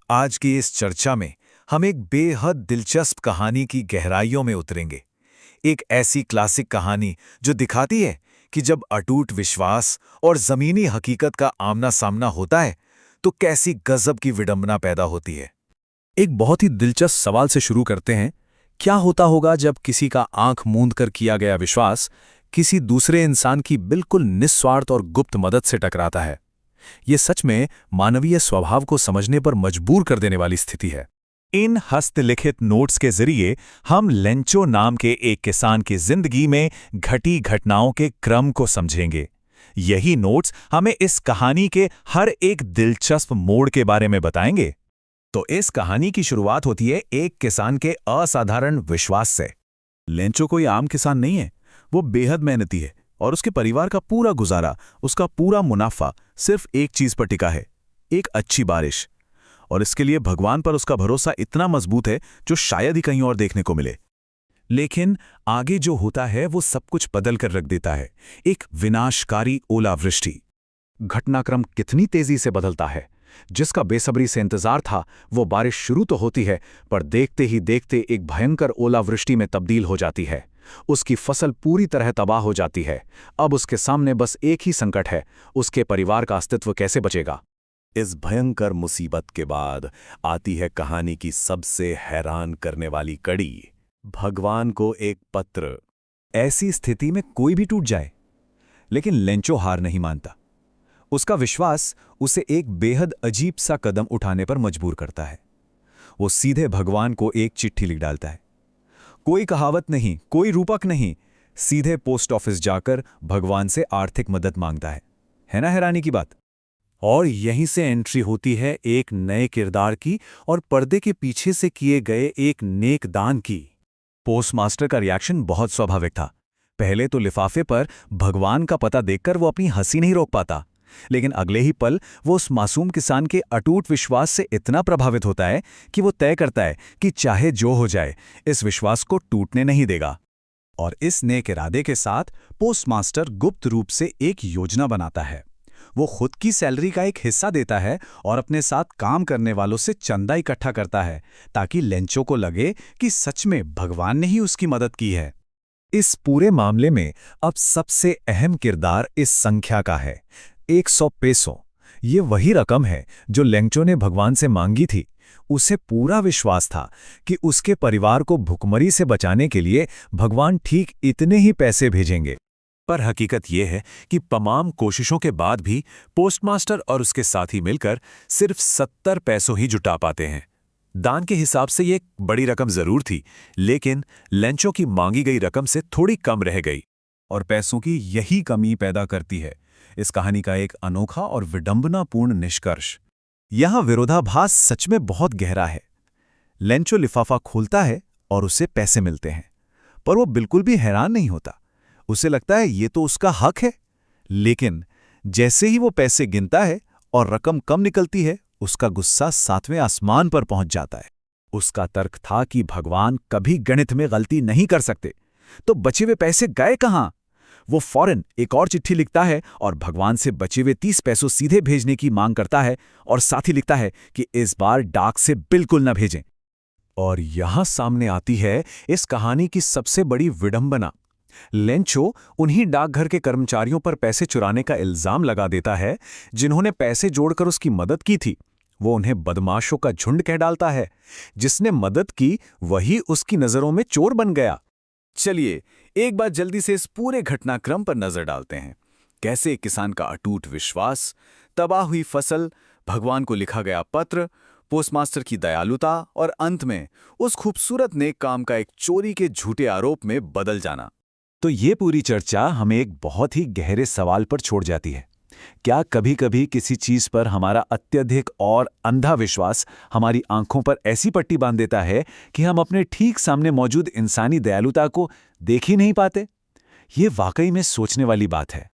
आज की इस चर्चा में हम एक बेहद दिलचस्प कहानी की गहराइयों में उतरेंगे। एक ऐसी क्लासिक कहानी जो दिखाती है कि जब अटूट विश्वास और जमीनी हकीकत का आमना सामना होता है तो कैसी गजब की विडंबना पैदा होती है। एक बहुत ही दिलचस्प सवाल से शुरू करते हैं। क्या होता होगा जब किसी का आंख मूंद कर किया गया विश्वास किसी दूसरे इंसान की बिल्कुल निस्वार्थ और गुप्त मदद से टकराता है? ये सच में मानवीय स्वभाव को समझने पर मजबूर कर देने वाली स्थिति है। इन हस्तलिखित नोट्स के जरिए हम लेंचो नाम के एक किसान की जिंदगी में घटी घटनाओं के क्रम को समझेंगे। यही नोट्स हमें इस कहानी के हर एक दिलचस्प मोड़ के बारे में बताएंगे। तो इस कहानी की शुरुआत होती है एक किसान के असाधारण विश्वास से। लेंचो कोई आम किसान नहीं है, वो बेहद मेहनती है और उसके परिवार का पूरा गुजारा, उसका पूरा मुनाफा सिर्फ एक चीज पर टिका है, एक अच्छी बारिश। और इसके लिए भगवान पर उसका भरोसा इतना मजबूत है जो शायद ही कहीं और देखने को मिले। लेकिन आगे जो होता है वो सब कुछ बदल कर रख देता है। एक विनाशकारी ओलावृष्टि। घटनाक्रम कितनी तेजी से बदलता है। जिसका बेसब्री से इंतजार था वो बारिश शुरू तो होती है, पर देखते ही देखते एक भयंकर ओलावृष्टि में तब्दील हो जाती है। उसकी फसल पूरी तरह तबाह हो जाती है। अब उसके सामने बस एक ही संकट है, उसके परिवार का अस्तित्व कैसे बचेगा। इस भयंकर मुसीबत के बाद आती है कहानी की सबसे हैरान करने वाली कड़ी, भगवान को एक पत्र। ऐसी स्थिति में कोई भी टूट जाए, लेकिन लेंचो हार नहीं मानता। उसका विश्वास उसे एक बेहद अजीब सा कदम उठाने पर मजबूर करता है। वो सीधे भगवान को एक चिट्ठी लिख डालता है। कोई कहावत नहीं, कोई रूपक नहीं, सीधे पोस्ट ऑफिस जाकर भगवान से आर्थिक मदद मांगता है ना हैरानी की बात। और यहीं से एंट्री होती है एक नए किरदार की और पर्दे के पीछे से किए गए एक नेक दान की। पोस्टमास्टर का रिएक्शन बहुत स्वाभाविक था। पहले तो लिफाफे पर भगवान का पता देखकर वो अपनी हंसी नहीं रोक पाता, लेकिन अगले ही पल वो उस मासूम किसान के अटूट विश्वास से इतना प्रभावित होता है कि वो तय करता है कि चाहे जो हो जाए इस विश्वास को टूटने नहीं देगा। और इस नेक इरादे के साथ पोस्टमास्टर गुप्त रूप से एक योजना बनाता है। वो खुद की सैलरी का एक हिस्सा देता है और अपने साथ काम करने वालों से चंदा इकट्ठा करता है, ताकि लेंचो को लगे कि सच में भगवान ने ही उसकी मदद की है। इस पूरे मामले में अब सबसे अहम किरदार इस संख्या का है, 100 पेसो। ये वही रकम है जो लेंचो ने भगवान से मांगी थी। उसे पूरा विश्वास था कि उसके परिवार को भुखमरी से बचाने के लिए भगवान ठीक इतने ही पैसे भेजेंगे। पर हकीकत यह है कि तमाम कोशिशों के बाद भी पोस्टमास्टर और उसके साथी मिलकर सिर्फ 70 पैसों ही जुटा पाते हैं। दान के हिसाब से ये एक बड़ी रकम जरूर थी, लेकिन लेंचो की मांगी गई रकम से थोड़ी कम रह गई। और पैसों की यही कमी पैदा करती है इस कहानी का एक अनोखा और विडंबनापूर्ण निष्कर्ष। यहां विरोधाभास सच में बहुत गहरा है। लेंचो लिफाफा खोलता है और उसे पैसे मिलते हैं, पर वो बिल्कुल भी हैरान नहीं होता। उसे लगता है ये तो उसका हक है। लेकिन जैसे ही वो पैसे गिनता है और रकम कम निकलती है, उसका गुस्सा 7वें आसमान पर पहुंच जाता है। उसका तर्क था कि भगवान कभी गणित में गलती नहीं कर सकते, तो बचे हुए पैसे गए कहां? वो फौरन एक और चिट्ठी लिखता है और भगवान से बचे हुए 30 पैसों सीधे भेजने की मांग करता है, और साथ ही लिखता है कि इस बार डाक से बिल्कुल न भेजें। और यहां सामने आती है इस कहानी की सबसे बड़ी विडंबना। लेंचो उन्हीं डाकघर के कर्मचारियों पर पैसे चुराने का इल्जाम लगा देता है जिन्होंने पैसे जोड़कर उसकी मदद की थी। वो उन्हें बदमाशों का झुंड कह डालता है। जिसने मदद की वही उसकी नजरों में चोर बन गया। चलिए एक बार जल्दी से इस पूरे घटनाक्रम पर नजर डालते हैं। कैसे किसान का अटूट विश्वास, तबाह हुई फसल, भगवान को लिखा गया पत्र, पोस्टमास्टर की दयालुता और अंत में उस खूबसूरत नेक काम का एक चोरी के झूठे आरोप में बदल जाना। तो ये पूरी चर्चा हमें एक बहुत ही गहरे सवाल पर छोड़ जाती है। क्या कभी-कभी किसी चीज पर हमारा अत्यधिक और अंधा विश्वास हमारी आंखों पर ऐसी पट्टी बांध देता है कि हम अपने ठीक सामने मौजूद इंसानी दयालुता को देख ही नहीं पाते? ये वाकई में सोचने वाली बात है।